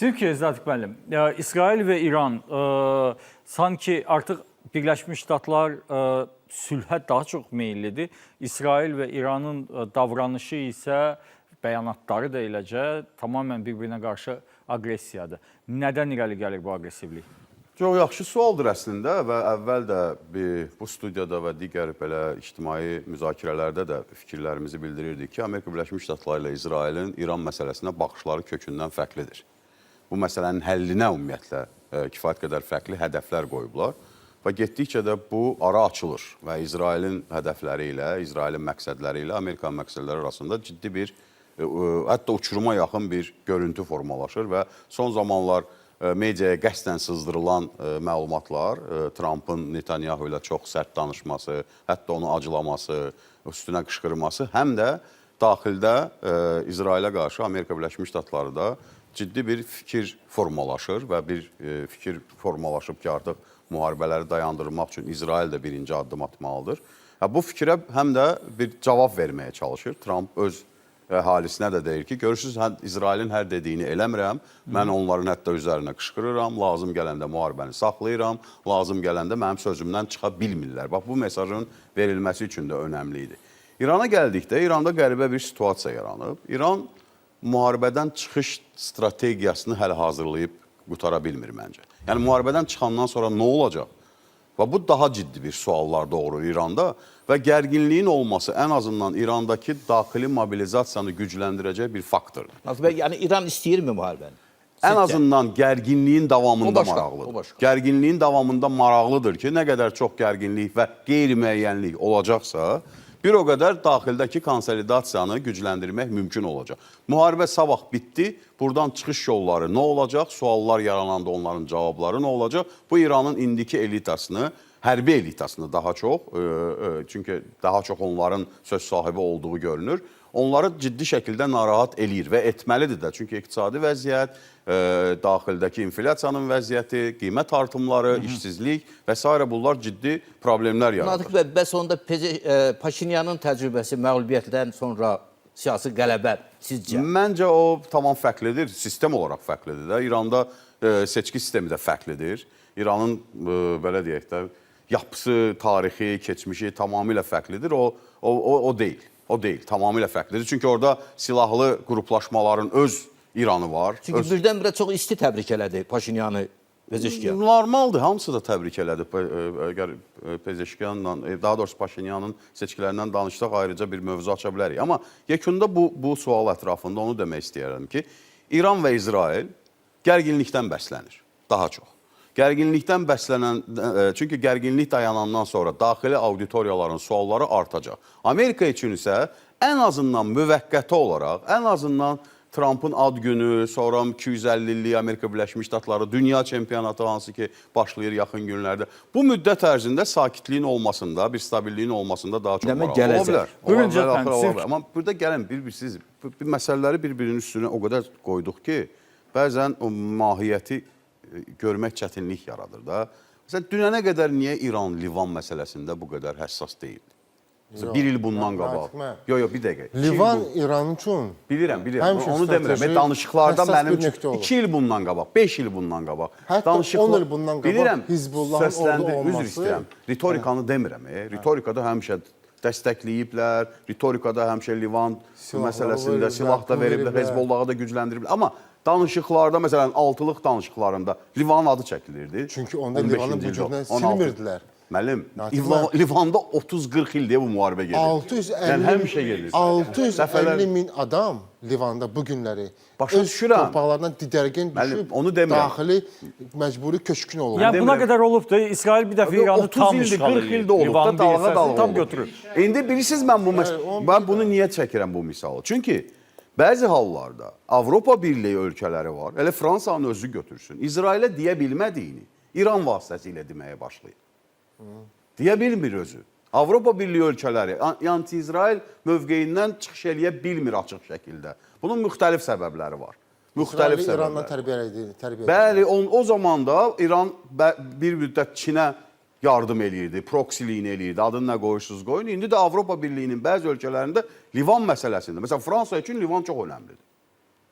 Türkiye Zatiq müəllim, İsrail və İran sanki artıq Birləşmiş Ştatlar sülhə daha çox meyillidir. İsrail və İranın davranışı isə bəyanatları da eləcə tamamilə bir-birinə qarşı aqressiyadır. Nədən irəli gəlir bu aqressivlik? Çox yaxşı sualdır əslində və əvvəl də bu studiyada və digər belə ictimai müzakirələrdə də fikirlərimizi bildirirdik ki, Amerika Birləşmiş Ştatları ilə İsrailin İran məsələsinə baxışları kökündən fərqlidir. Bu məsələnin həllinə ümumiyyətlə kifayət qədər fərqli hədəflər qoyublar və getdikcə də bu ara açılır və İsrailin hədəfləri ilə, İsrailin məqsədləri ilə Amerikanın məqsədləri arasında ciddi bir, hətta uçuruma yaxın bir görüntü formalaşır və son zamanlar mediaya qəsdən sızdırılan məlumatlar, Trumpın Netanyahu ilə çox sərt danışması, hətta onu acılaması, üstünə qışqırması, həm də daxildə İsrailə qarşı Amerika Birləşmiş Ştatları da ciddi bir fikir formalaşır və bir fikir formalaşıb ki, artıq müharibələri dayandırmaq üçün İsrail də birinci addım atmalıdır. Bu fikrə həm də bir cavab verməyə çalışır. Trump öz əhalisinə də deyir ki, görürsünüz, İsrailin hər dediyini eləmirəm, mən onların hətta üzərinə qışqırıram, lazım gələndə müharibəni saxlayıram, lazım gələndə mənim sözümdən çıxa bilmirlər. Bax, bu mesajın verilməsi üçün də önəmli idi. İrana gəldikdə, İranda qəribə bir situasiya yaranıb. İran müharibədən çıxış strategiyasını hələ hazırlayıb qutara bilmir məncə. Yəni, müharibədən çıxandan sonra nə olacaq? Və bu daha ciddi bir suallar doğurur İranda və gərginliyin olması ən azından İrandakı daxili mobilizasiyanı gücləndirəcək bir faktordur. Yəni, İran istəyirmi müharibəni? Ən azından gərginliyin davamında maraqlıdır. Gərginliyin davamında maraqlıdır ki, nə qədər çox gərginlik və qeyri-müəyyənlik olacaqsa, bir o qədər daxildəki konsolidasiyanı gücləndirmək mümkün olacaq. Müharibə sabah bitdi, buradan çıxış yolları nə olacaq, suallar yarananda onların cavabları nə olacaq? Bu İranın indiki elitasını, hərbi elitasını daha çox, çünki daha çox onların söz sahibi olduğu görünür, onları ciddi şəkildə narahat eləyir və etməlidir də. Çünki iqtisadi vəziyyət, daxildəki inflyasiyanın vəziyyəti, qiymət artımları, işsizlik və s. bunlar ciddi problemlər yaradır. Natiq bəy, bəs onda Paşinyanın təcrübəsi məğlubiyyətdən sonra siyasi qələbə sizcə? Məncə o tamam fərqlidir, sistem olaraq fərqlidir də. İranda seçki sistemi də fərqlidir. İranın, belə deyək də, yapısı, tarixi, keçmişi tamamilə fərqlidir. O deyil. O deyil, tamamilə fərqlidir. Çünki orada silahlı qruplaşmaların öz İranı var. Çünki birdən-birə çox isti təbrik elədi Paşinyanı Pezeşkiyan. Normaldır, hamısı da təbrik elədi Pezeşkiyanla, daha doğrusu Paşinyanın seçkilərindən danışdaq, ayrıca bir mövzu aça bilərik. Amma yekunda bu sual ətrafında onu demək istəyirəm ki, İran və İsrail gərginlikdən bəslənir, daha çox. Gərginlikdən bəslənən, çünki gərginlik dayanandan sonra daxili auditoriyaların sualları artacaq. Amerika üçün isə ən azından müvəqqəti olaraq, ən azından Trumpın ad günü, sonra 250-lik Amerika Birləşmiş Ştatları dünya çempionatı hansı ki başlayır yaxın günlərdə. Bu müddət ərzində sakitliyin olmasında, bir stabilliyin olmasında daha çox maraqlı ola bilər. Amma burada gəlin, siz məsələləri bir-birinin üstünə o qədər qoyduq ki, bəzən o mahiyyəti görmək çətinlik yaradır da. Məsələn, dünənə qədər niyə İran Livan məsələsində bu qədər həssas deyildi? Bir il bundan qabaq. Yox, bir dəqiqə. Livan İran üçün bilirəm. Onu demirəm. Danışıqlarda mənim üçün 2 il bundan qabaq, 5 il bundan qabaq. Hətta 10 il bundan qabaq Hizbullahın orada olması. Üzr istəyirəm. Ritorikanı demirəm. Ritorikada həmişə dəstəkləyiblər. Ritorikada həmişə Livan məsələsində silah da veriblər, Hezbollahı da gücləndiriblər. Amma danışıqlarda, məsələn, altılıq danışıqlarında Livanın adı çəkilirdi. Çünki onda Livanın vücudundan silmirdilər. Müəllim, Livanda 30-40 ildir bu müharibə gedir. Yəni, həmişə gedir. 650 min adam Livanda bu günləri öz torpaqlarından didərgin düşüb, daxili məcburi köçkün olur. Yəni, buna qədər olub da İsrail bir dəfə İranı tam işğal edir. 40 ildə olub da dalğa tam götürür. İndi bilirsiniz, mən bunu niyə çəkirəm bu misalı? Çünki bəzi hallarda Avropa Birliyi ölkələri var, elə Fransanın özü götürsün. İsrailə deyə bilmədiyini İran vasitəsilə deməyə başlayır. Deyə bilmir özü. Avropa Birliyi ölkələri anti-İsrail mövqeyindən çıxış eləyə bilmir açıq şəkildə. Bunun müxtəlif səbəbləri var. İsraili İrandan tərbiyə edir. Bəli, o zaman da İran bir müddət Çinə yardım eləyirdi, proksiliyin eləyirdi, adını nə qoyursunuz qoyun. İndi də Avropa Birliyinin bəzi ölkələrində Livan məsələsində, məsələn, Fransa üçün Livan çox önəmlidir.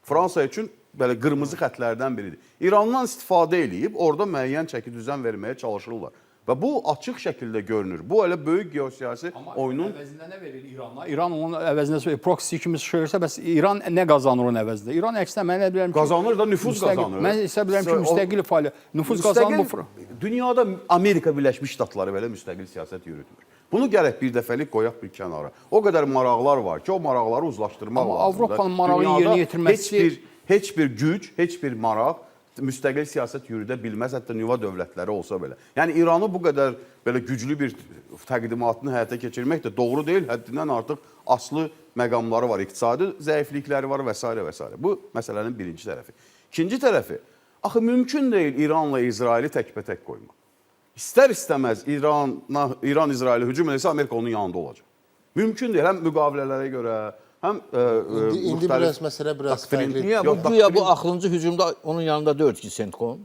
Fransa üçün belə qırmızı xətlərdən biridir. İrandan istifadə edib orada müəyyən çəki düzən verməyə çalışırlar. Və bu açıq şəkildə görünür. Bu elə böyük geosiyasi oyunun əvəzində nə verir İrana? İran onun əvəzində proksi kimi çıxırsa, bəs İran nə qazanır onun əvəzində? İran əksinə mən elə bilirəm ki, qazanır da nüfuz qazanır. Mən isə bilirəm ki, müstəqil fəaliyyət, nüfuz qazanır bu. Dünyada Amerika Birləşmiş Ştatları belə müstəqil siyasət yürütmür. Bunu gərək bir dəfəlik qoyaq bir kənara. O qədər maraqlar var ki, o maraqları uzlaşdırmaq lazımdır. Avropanın marağı yerinə yetirməsi heç bir güc, heç bir maraq müstəqil siyasət yürüdə bilməz, hətta nüvə dövlətləri olsa belə. Yəni İranı bu qədər belə güclü bir təqdimatını həyata keçirmək də doğru deyil. Həddindən artıq aslı məqamları var, iqtisadi zəiflikləri var və s. və s. Bu məsələnin birinci tərəfi. İkinci tərəfi, axı mümkün deyil İranla İsraili təkbətək qoymaq. İstər-istəməz İran-İsraili hücum eləsə Amerika onun yanında olacaq. Mümkün deyil, həm müqavilələrə görə, həm İndi biraz məsələ biraz fərqli. Niyə bu axırıncı hücumda onun yanında 4 Centcom.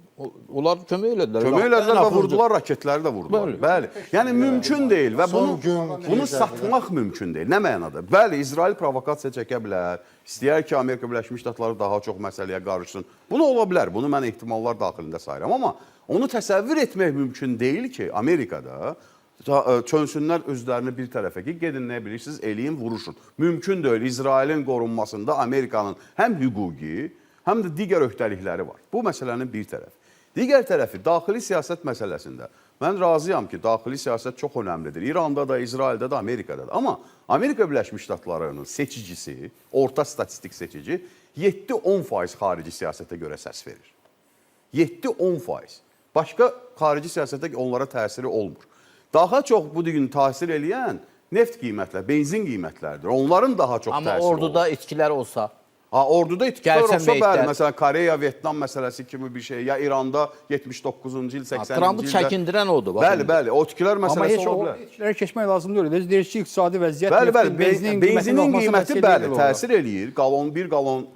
Onlar kömək elədilər. Kömək elədilər və vurdular, raketləri də vurdular. Bəli. Yəni mümkün deyil və bunu satmaq mümkün deyil. Nə mənada? Bəli, İsrail provokasiya çəkə bilər. İstəyər ki, Amerika Birləşmiş Ştatları daha çox məsələyə qarışsın. Bunu ola bilər. Bunu mən ehtimallar daxilində sayıram. Amma onu təsəvvür etmək mümkün deyil ki, Amerikada çönsünlər özlərini bir tərəfə ki, gedin nə bilirsiniz, eləyin, vuruşun. Mümkün deyil. İsrailin qorunmasında Amerikanın həm hüquqi, həm də digər öhdəlikləri var. Bu məsələnin bir tərəfi. Digər tərəfi, daxili siyasət məsələsində mən razıyam ki, daxili siyasət çox önəmlidir. İranda da, İsraildə də, Amerikada da. Amma Amerika Birləşmiş Ştatlarının seçicisi, orta statistik seçici 7-10% xarici siyasətə görə səs verir. 7-10%. Başqa xarici siyasətə onlara təsiri olmur. Daha çox bu gün təsir eləyən neft qiymətləri, benzin qiymətləridir. Onların daha çox təsiri olur. Amma orduda itkilər olsa? Orduda itkilər olsa, bəli, məsələn, Koreya, Vyetnam məsələsi kimi bir şey, ya İranda 79-cu il, 80-ci ildə. Trumpı çəkindirən odur. Bəli, bəli, o itkilər məsələsi ola bilər. Amma heç o itkilərə keçmək lazım deyil. Deyir ki, iqtisadi vəziyyət, benzinin qiyməti, bəli, təsir eləyir. Bir qalon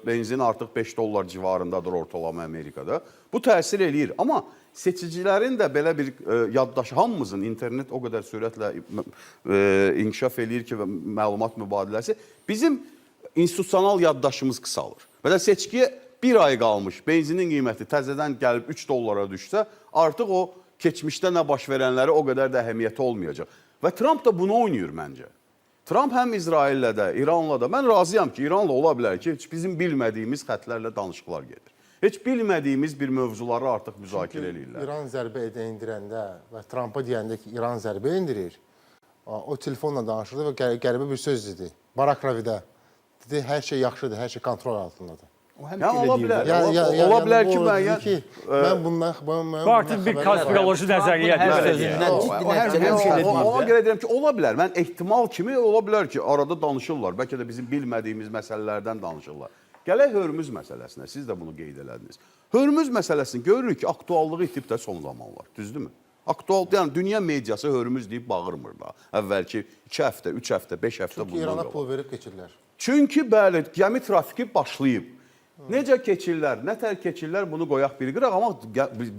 benzin artıq $5 civarındadır ortalama Amerikada. Bu təsir eləyir. Amma seçicilərin də belə bir yaddaşı, hamımızın internet o qədər sürətlə inkişaf eləyir ki, məlumat mübadiləsi, bizim institusional yaddaşımız qısalır. Məsələn, seçkiyə bir ay qalmış, benzinin qiyməti təzədən gəlib $3 düşsə, artıq o keçmişdə nə baş verənləri o qədər də əhəmiyyəti olmayacaq. Və Trump da bunu oynayır məncə. Trump həm İsraillə də, İranla da, mən razıyam ki, İranla ola bilər ki, heç bizim bilmədiyimiz xətlərlə danışıqlar gedir. Heç bilmədiyimiz bir mövzuları artıq müzakirə edirlər. İran zərbə endirəndə və Trumpa deyəndə ki, İran zərbə endirir, o telefonla danışırdı və qəribə bir söz dedi. Barak Ravidə. Dedi, hər şey yaxşıdır, hər şey kontrol altındadır. Ola bilər. Ola bilər ki, mən bundan... Bu artıq bir konspiroloji nəzəriyyədir. Ona görə deyirəm ki, ola bilər. Mən ehtimal kimi ola bilər ki, arada danışırlar. Bəlkə də bizim bilmədiyimiz məsələlərdən danışırlar. Gələk Hörmüz məsələsinə, siz də bunu qeyd elədiniz. Hörmüz məsələsini görürük ki, aktuallığı itib də son zamanlar, düzdürmü? Aktual, yəni dünya mediası Hörmüz deyib bağırmır da. Əvvəlki 2 həftə, 3 həftə, 5 həftə bundan Çünki İrana pul verib keçirlər. Çünki bəli, gəmi trafiki başlayıb. Necə keçirlər, nə tər keçirlər bunu qoyaq bir qıraq, amma...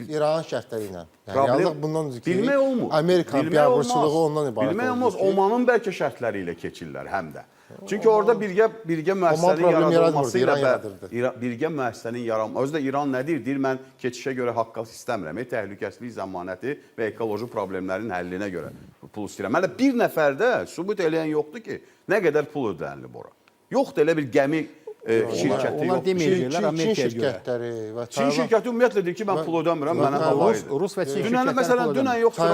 İranın şərtləri ilə. Yəni, bundan bilmək olmur. Amerikan biabırçılığı ondan ibarət olmur. Bilmək olmaz, Omanın bəlkə şərtləri ilə keçirlər həm də. Çünki orada birgə müəssisənin yaradılması ilə birgə müəssisənin yaranması. Özü də İran nə deyir? Deyir, mən keçişə görə haqq istəmirəm. Təhlükəsizlik zəmanəti və ekoloji problemlərin həllinə görə pul istəyirəm. Hələ bir nəfərdə sübut eləyən yoxdur ki, nə qədər pul ödənilib ora. Yoxdur elə bir gəmi şirkəti onlar deməyəcəklər Amerikaya görə. Çin şirkəti ümumiyyətlə deyir ki, mən pul ödəmirəm, mənə havaydı. Rus və Çin şirkətləri məsələn, dünən yoxsa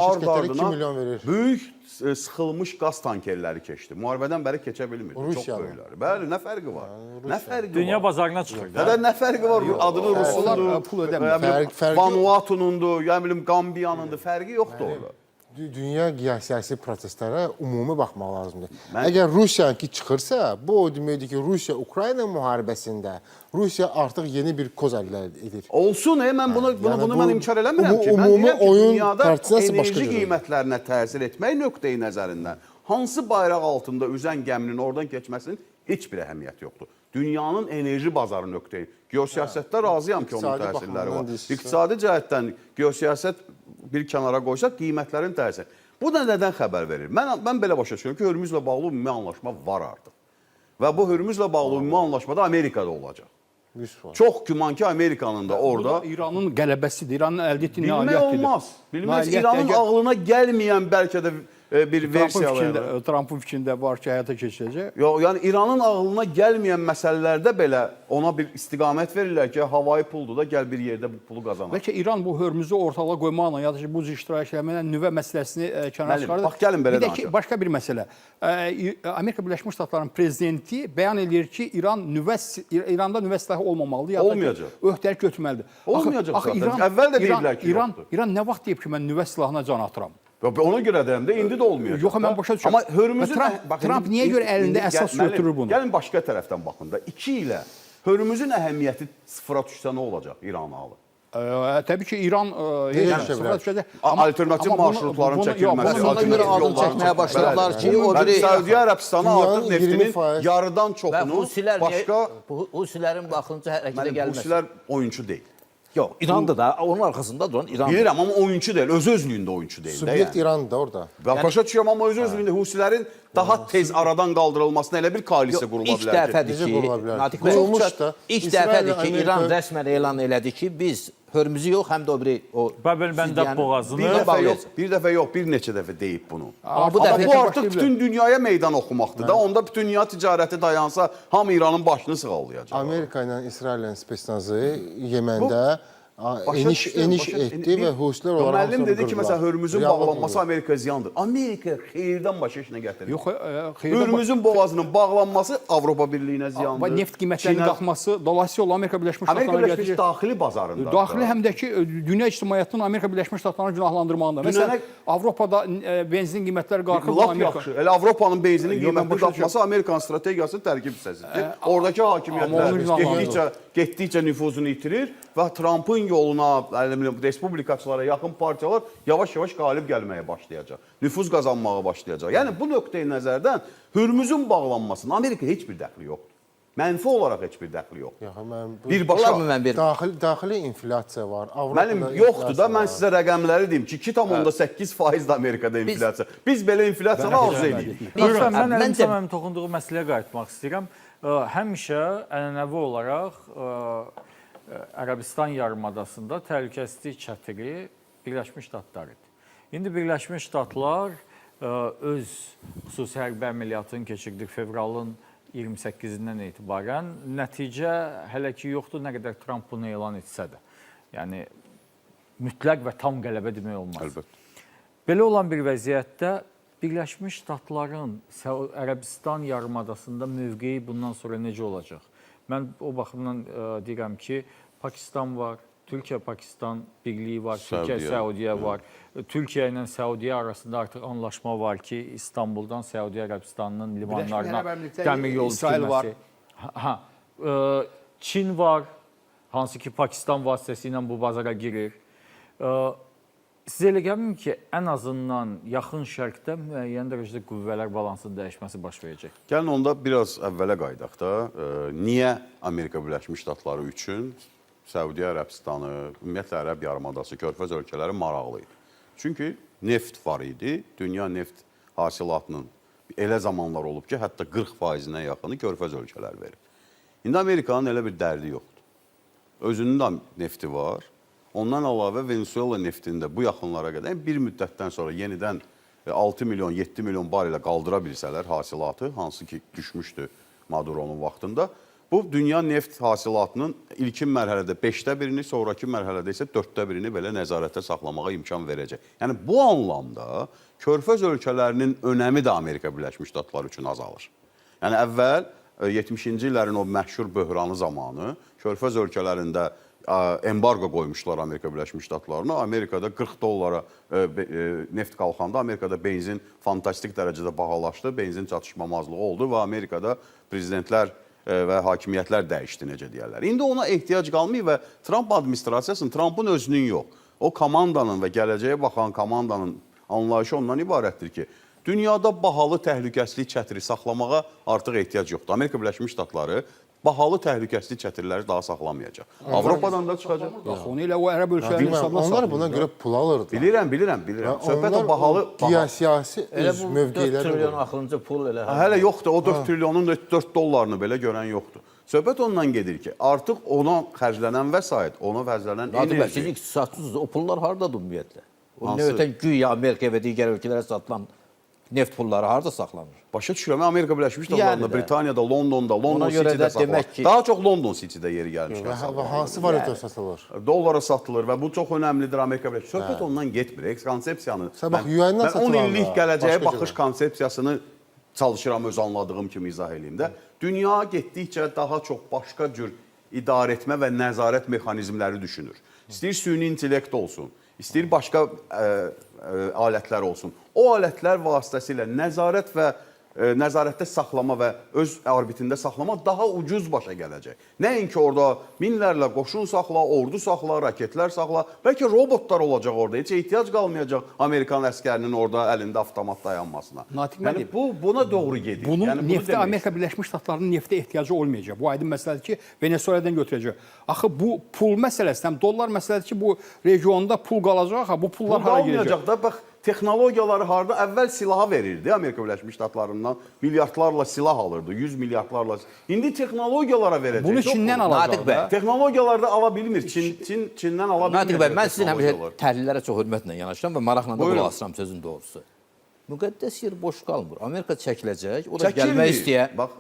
ard-ardına böyük sıxılmış qaz tankerləri keçdi. Müharibədən bəri keçə bilmir. Çox böyükləri. Bəli, nə fərqi var? Nə fərqi var? Dünya bazarına çıxır da. Nə fərqi var? Adını Rusundur, Vanuatunundur, yəni bilim Qambiyanındır. Fərqi yoxdur orada. Dünya siyasi proseslərə ümumi baxmaq lazımdır. Əgər Rusiyanınki çıxırsa, bu o deməkdir ki, Rusiya-Ukrayna müharibəsində Rusiya artıq yeni bir koz əldə edir. Olsun, mən bunu mən inkar eləmirəm ki. Mən deyirəm ki, dünyada enerji qiymətlərinə təsir etmək nöqteyi nəzərindən hansı bayraq altında üzən gəminin oradan keçməsinin heç bir əhəmiyyəti yoxdur. Dünyanın enerji bazarı nöqteyi. Geosiyasətdə razıyam ki, onun təsirləri var. İqtisadi cəhətdən geosiyasət bir kənara qoysaq, qiymətlərin təsiri. Bu da nədən xəbər verir? Mən belə başa düşürəm ki, Hörmüzlə bağlı ümumi anlaşma var artıq. Və bu Hürmüzlə bağlı ümumi anlaşmada Amerikada olacaq. 100%. Çox güman ki, Amerikanın da Bu orada da İranın qələbəsidir. İranın əldə etdiyi bilmək nailiyyətdir. olmaz. Bilməz. Nailiyyət İranın əgər- ağlına gəlməyən bəlkə də bir versiya var. Trumpın fikrində var ki, həyata keçirəcək. Yox, yəni İranın ağlına gəlməyən məsələlərdə belə ona bir istiqamət verirlər ki, havayı puldur da, gəl bir yerdə bu pulu qazanaq. Bəlkə İran bu Hörmüzü ortalığa qoymaqla ya da ki, bu iştirak etməklə nüvə məsələsini kənara Müəllim, çıxarır. bax, gəlin belə Bir də ki, danışaq. başqa bir məsələ. Amerika Birləşmiş Ştatlarının prezidenti bəyan edir ki, İranda nüvə silahı olmamalıdır ya da ki, Olmayacaq. öhdəlik götürməlidir. Olmayacaq Axı zaten. Əvvəl də deyiblər ki, yoxdur. İran nə vaxt deyib ki, mən nüvə silahına can atıram? Ona görə də həm də indi də olmayacaq. Yox, mən başa düşürəm. Amma Hörmüzün Trump niyə görə əlində əsas götürür bunu? Gəlin başqa tərəfdən baxın da. 2 ilə Hörmüzün əhəmiyyəti sıfıra düşsə nə olacaq İran'a alır? Təbii ki, İran Dəyişə bilər. Alternativ marşrutların çəkilməsi. Ona görə adını çəkməyə başladılar ki, o Bəli, biri Səudiyyə Ərəbistanı artıq Dünyanın neftinin 20%. yarıdan və çoxunu Husilər başqa Husilərin baxınca hərəkətə gəlməsin. Husilər oyunçu deyil. Yox, İrandır da, onun arkasında duran İran. Bilirəm, amma oyunçu deyil. Özü-özlüyündə oyunçu deyil. də Subyekt yəni. İrandır orada. Və başa düşürəm, amma özü-özlüyündə Husilərin daha tez aradan qaldırılmasına elə bir koalisiya qurula İlk bilər ki. dəfədir Necə ki, qurula bilər? Natiq Qurulmuş bəy, da. ilk İsrail dəfədir ki, Amerika- İran rəsmən elan elədi ki, biz Hörmüzü yox, həm də o biri o Bab-el-Məndəb boğazını Bir dəfə bağlayacaq. yox, bir dəfə yox, bir neçə dəfə deyib bunu. Amma bu Amma dəfə bu ki, artıq başlayıblar. bütün dünyaya meydan oxumaqdır da. Onda bütün dünya ticarəti dayansa, hamı İranın başını sığallayacaq. Amerika ilə İsrailin spetsnazı Yeməndə Başa eniş düşdüm, başa- etdi və Huslər onları Müəllim dedi ki, məsələn, Hörmüzün Reallık bağlanması budur. Amerika ziyandır. Amerika xeyirdən başa işinə gətirir. Yox, xeyirdə Hörmüzün boğazının bağlanması Avropa Birliyinə ziyandır. və neft qiymətlərinin qalxması dolayısıyla Amerika Birləşmiş Amerika Ştatlarına Birləşmiş gətirir. daxili bazarında. Daxili həm də ki, dünya ictimaiyyətinin Amerika Birləşmiş Ştatlarını günahlandırmağında. Məsələn, Avropada benzin qiymətləri qalxıb, Lap Amerika yaxşı. Elə Avropanın benzinin Yox, mən qiymətinin başa qalxması Amerikanın strategiyasının tərkib hissəsidir. Oradakı amma hakimiyyətlər onu getdikcə nüfuzunu itirir və Trumpın yoluna, respublikaçılara yaxın partiyalar yavaş-yavaş qalib gəlməyə başlayacaq. Nüfuz qazanmağa başlayacaq. Yəni bu nöqteyi nəzərdən Hürmüzün bağlanmasının Amerika heç bir dəxli yoxdur. Mənfi olaraq heç bir dəxli yoxdur. Yox, mən bu Birbaşa Olarmı mən bir daxili inflyasiya var. Avropada Mənim yoxdur da, inflyasiya mən var. sizə rəqəmləri deyim ki, 2,8% də Amerikada inflyasiya. Biz belə inflyasiyanı arzu edirik. Buyurun, mən Məncə- mənim toxunduğum məsələyə qayıtmaq istəyirəm. Həmişə ənənəvi olaraq Ərəbistan yarımadasında təhlükəsizlik çətiri Birləşmiş Ştatlar idi. İndi Birləşmiş Ştatlar öz xüsusi hərbi əməliyyatını keçirdik fevralın 28-dən etibarən. Nəticə hələ ki yoxdur, nə qədər Trump bunu elan etsə də. Yəni mütləq və tam qələbə demək olmaz. Əlbəttə. Belə olan bir vəziyyətdə Birləşmiş Ştatların Ərəbistan yarımadasında mövqeyi bundan sonra necə olacaq? Mən o baxımdan deyirəm ki, Pakistan var, Türkiyə-Pakistan birliyi var, Türkiyə-Səudiyyə var. Türkiyə ilə Səudiyyə arasında artıq anlaşma var ki, İstanbuldan Səudiyyə Ərəbistanının limanlarına dəmir yolu İsrail var. tikilməsi. Çin var, hansı ki Pakistan vasitəsilə bu bazara girir. Sizə elə gəlmir ki, ən azından yaxın şərqdə müəyyən dərəcədə qüvvələr balansının dəyişməsi baş verəcək? Gəlin onda biraz əvvələ qaydaq da. Niyə Amerika Birləşmiş Ştatları üçün Səudiyyə Ərəbistanı, ümumiyyətlə Ərəb yarımadası, Körfəz ölkələri maraqlı idi? Çünki neft var idi. Dünya neft hasilatının elə zamanlar olub ki, hətta 40%-nə yaxını Körfəz ölkələr verir. İndi Amerikanın elə bir dərdi yoxdur. Özünün də nefti var. Ondan əlavə Venezuela neftini də bu yaxınlara qədər bir müddətdən sonra yenidən 6 milyon, 7 milyon bar ilə qaldıra bilsələr hasilatı, hansı ki düşmüşdü Maduro'nun vaxtında, bu dünya neft hasilatının ilkin mərhələdə 5də birini, sonraki mərhələdə isə 4də birini belə nəzarətdə saxlamağa imkan verəcək. Yəni bu anlamda Körfəz ölkələrinin önəmi də Amerika Birləşmiş Ştatları üçün azalır. Yəni əvvəl 70-ci illərin o məşhur böhranı zamanı Körfəz ölkələrində embargo qoymuşlar Amerika Birləşmiş Ştatlarına. Amerikada 40 dollara neft qalxanda Amerikada benzin fantastik dərəcədə bahalaşdı. Benzin çatışmamazlığı oldu və Amerikada prezidentlər və hakimiyyətlər dəyişdi, necə deyərlər. İndi ona ehtiyac qalmıyor və Trump administrasiyasının, Trumpın özünün yox, o komandanın və gələcəyə baxan komandanın anlayışı ondan ibarətdir ki, dünyada bahalı təhlükəsizlik çətiri saxlamağa artıq ehtiyac yoxdur. Amerika Birləşmiş Ştatları bahalı təhlükəsizlik çətirləri daha saxlamayacaq. Avropadan da çıxacaq. Onu elə o ərəb ölkələrinin Bilməm, hesabına onlar buna salırlar. görə pul alırdılar. Bilirəm. Söhbət o bahalı. Siyasi Elə öz bu 4 mövqeləri trilyon var. axırıncı pul elə. Hələ yoxdur. O 4 trilyonun 4 dollarını belə görən yoxdur. Söhbət ondan gedir ki, artıq ona xərclənən vəsait, ona xərclənən Siz enerji. iqtisadsınız, o pullar hardadır ümumiyyətlə? O Hansı? növbətən güya Amerika və digər ölkələrə satılan neft pulları harda saxlanır? Başa düşürəm, Amerika Birləşmiş Yəni Ştatlarında, də. Britaniyada, Londonda, London Ona görə City-də də saxlanır. demək ki- Daha çox London City-də yeri gəlmişkən Və saxlanır. hansı valyuta satılır? Dollara satılır və bu çox önəmlidir Amerika Birləşmiş. Söhbət ondan getmir. Eks konsepsiyanı. Sən bax, yuandan mən 10 satılanlar, illik gələcəyə başqa baxış cürə. konsepsiyasını çalışıram öz anladığım kimi izah eləyim də. Dünya getdikcə daha çox başqa cür idarə etmə və nəzarət mexanizmləri düşünür. İstəyir süni intellekt olsun, istəyir başqa alətlər olsun. O alətlər vasitəsilə nəzarət və nəzarətdə saxlama və öz orbitində saxlama daha ucuz başa gələcək. Nəinki orada minlərlə qoşun saxla, ordu saxla, raketlər saxla, bəlkə robotlar olacaq orada. Heç ehtiyac qalmayacaq Amerikan əskərinin orada əlində avtomat dayanmasına. Natiq Yəni müəllim, buna doğru gedir. Bunun yəni, neftə Amerika Birləşmiş Ştatlarının neftə ehtiyacı olmayacaq. Bu aydın məsələdir ki, Venezueladan götürəcək. Axı bu pul məsələsindən, dollar məsələdir ki, bu regionda pul qalacaq, ha bu pullar Burada hara gedəcək? olmayacaq da, bax, texnologiyaları harda əvvəl silaha verirdi Amerika Birləşmiş Ştatlarından, milyardlarla silah alırdı, 100 milyardlarla. İndi texnologiyalara verəcək. Bunu Çox Çindən pul. alacaq Natiq da. bəy. Texnologiyalarda ala bilmir. Çindən ala bilmir. Natiq bəy, mən sizin həmişə texnologiyaları. təhlillərə çox hörmətlə yanaşıram və maraqla da Buyurun. qulaq asıram sözün doğrusu. Müqəddəs yer boş qalmır. Amerika çəkiləcək, o da Çəkilmir. gəlmək istəyən Bax,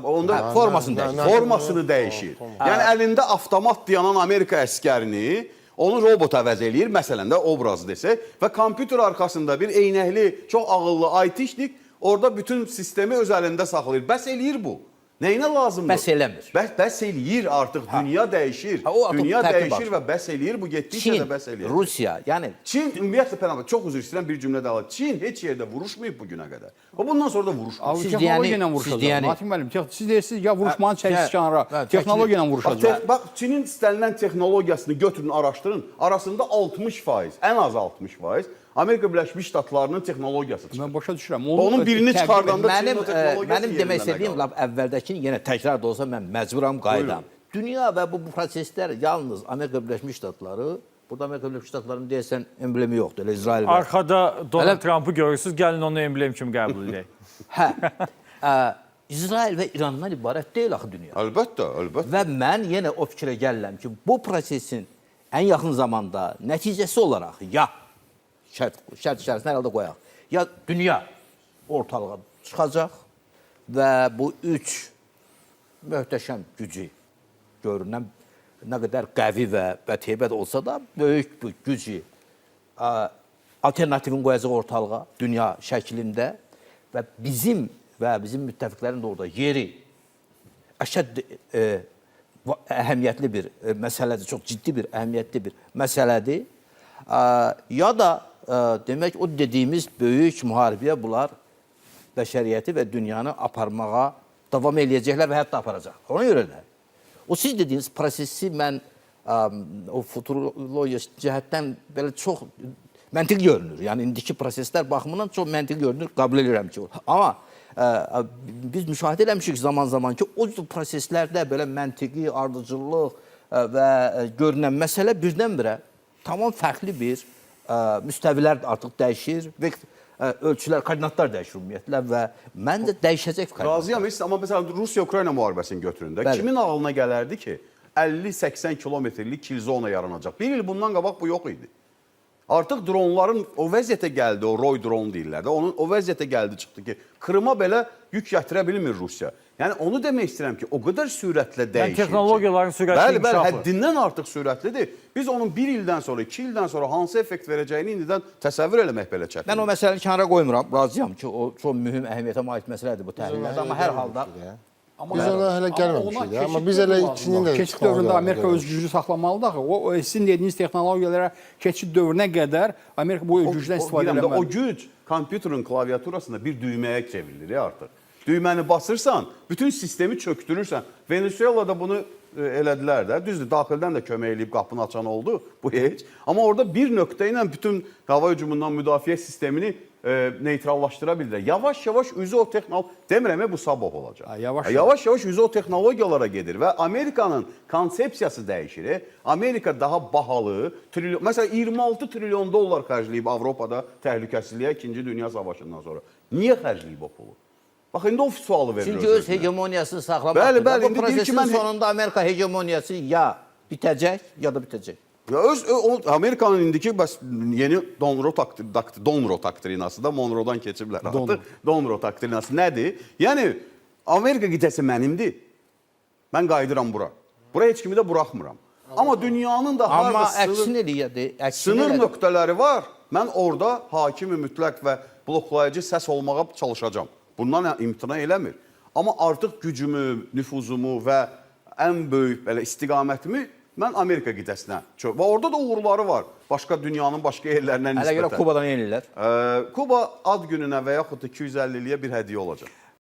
onda formasını dəyişir. formasını dəyişir. Yəni əlində avtomat dayanan Amerika əskərini onu robot əvəz eləyir, məsələn də obraz desək və kompüter arxasında bir eynəkli, çox ağıllı IT-şnik orada bütün sistemi öz əlində saxlayır. Bəs eləyir bu. Nəyinə lazımdır? Bəs eləmir. Bəs eləyir artıq. Dünya dəyişir. Ha, o artıq Dünya fərqli dəyişir var. və bəs eləyir. Bu getdikcə Çin, də bəs eləyir. Rusiya, yəni Çin ümumiyyətlə Pənah, çox üzr istəyirəm bir cümlə daha. Çin heç yerdə vuruşmayıb bu günə qədər. O bundan sonra da vuruşmur. Abi Siz texnologiya ilə deyəni- vuruşacaq. siz deyəni- Natiq müəllim, siz deyirsiniz ya vuruşmanı çəksin kənara, hə, texnologiya ilə vuruşacaq. Bax, Çinin istənilən texnologiyasını götürün, araşdırın. Arasında 60%, ən az 60% Amerika Birləşmiş Ştatlarının texnologiyası çıxır. Mən başa düşürəm. Onun birini təqib- çıxardanda mənim Çinin o texnologiyası mənim demək yerindən istədiyim qalır. lap əvvəldəki yenə təkrar da olsa mən məcburam qaydam. Dünya və bu proseslər yalnız Amerika Birləşmiş Ştatları, burada Amerika Birləşmiş Ştatlarının deyəsən emblemi yoxdur, elə İsrail var. Arxada Donald Hələ- Trump'ı görürsüz, gəlin onu emblem kimi qəbul edək. Hə. İsrail və İrandan ibarət deyil axı dünya. Əlbəttə. Və mən yenə o fikrə gəlirəm ki, bu prosesin ən yaxın zamanda nəticəsi olaraq ya şərt içərisində hər halda qoyaq. Ya dünya ortalığa çıxacaq və bu üç möhtəşəm gücü görünən nə qədər qəvi və bətheybət olsa da böyük bir gücü alternativin qoyacaq ortalığa dünya şəklində və bizim müttəfiqlərin də orada yeri əşədd əhəmiyyətli bir məsələdir, çox ciddi bir, əhəmiyyətli bir məsələdir. Ya da demək o dediyimiz böyük müharibəyə bunlar bəşəriyyəti və dünyanı aparmağa davam eləyəcəklər və hətta aparacaq. Ona görə də o siz dediyiniz prosesi mən o futurologiya cəhətdən belə çox məntiqi görünür. Yəni indiki proseslər baxımından çox məntiqi görünür, qəbul edirəm ki. Amma biz müşahidə eləmişik zaman-zaman ki, o proseslərdə belə məntiqi, ardıcıllıq və görünən məsələ birdən-birə tamam fərqli bir müstəvilər artıq dəyişir və ölçülər, koordinatlar dəyişir ümumiyyətlə və məncə dəyişəcək koordinatlar. Razıyam, amma məsələn Rusiya-Ukrayna müharibəsini götürün də. Bəli. Kimin ağlına gələrdi ki, 50-80 kilometrlik kilzona yaranacaq? Bir il bundan qabaq bu yox idi. Artıq dronların o vəziyyətə gəldi, o Roy dron deyirlər də, onun o vəziyyətə gəldi çıxdı ki, Krıma belə yük gətirə bilmir Rusiya. Yəni onu demək istəyirəm ki, o qədər sürətlə dəyişir ki. texnologiyaların sürətli Bəli, inkişafı. həddindən artıq sürətlidir. Biz onun 1 ildən sonra, 2 ildən sonra hansı effekt verəcəyini indidən təsəvvür eləmək belə çətindir. Mən o məsələni kənara qoymuram, razıyam ki, o çox mühüm əhəmiyyətə malik məsələdir bu təhlillərdə, amma hər halda Biz ona hələ gəlməmişik, amma biz hələ Çinin də keçid dövründə Amerika öz gücünü saxlamalıdır axı. O sizin dediyiniz texnologiyalara keçid dövrünə qədər Amerika bu gücdən istifadə O etməlidir. güc kompüterin klaviaturasında bir düyməyə çevrilir ya artıq. Düyməni basırsan, bütün sistemi çöktürürsən. Venezuelada bunu elədilər də. Düzdür, daxildən də kömək eləyib qapını açan oldu. Bu heç. Amma orada bir nöqtə ilə bütün hava hücumundan müdafiə sistemini neytrallaşdıra bildilər. Yavaş-yavaş üzü o demirəm bu sabah olacaq. Yavaş-yavaş. Yavaş-yavaş üzü o texnologiyalara gedir və Amerikanın konsepsiyası dəyişir. Amerika daha bahalı, məsələn 26 trilyon dollar xərcləyib Avropada təhlükəsizliyə 2-ci Dünya Savaşından sonra. Niyə xərcləyib o pulu? Bax, indi o sualı verir. Çünki öz hegemoniyasını saxlamaq. Bəli, Bu indi deyir ki, prosesin sonunda Amerika hegemoniyası ya bitəcək, ya da bitəcək. Amerikanın indiki bəs yeni Donro doktrinası da Monroe'dan keçiblər. Artıq Donro doktrinası nədir? Yəni Amerika qitəsi mənimdir. Mən qayıdıram bura. Bura heç kimi də buraxmıram. Amma dünyanın da Amma əksin eləyədi. sınır nöqtələri var. Mən orada hakimi mütləq və bloklayıcı səs olmağa çalışacağam. Bundan imtina eləmir. Amma artıq gücümü, nüfuzumu və ən böyük belə istiqamətimi mən Amerika qitəsinə və orada da uğurları var. Başqa dünyanın başqa yerlərindən nisbətən. Hələ görə Kubadan yenilər. Kuba ad gününə və yaxud da 250-liyə bir hədiyyə olacaq.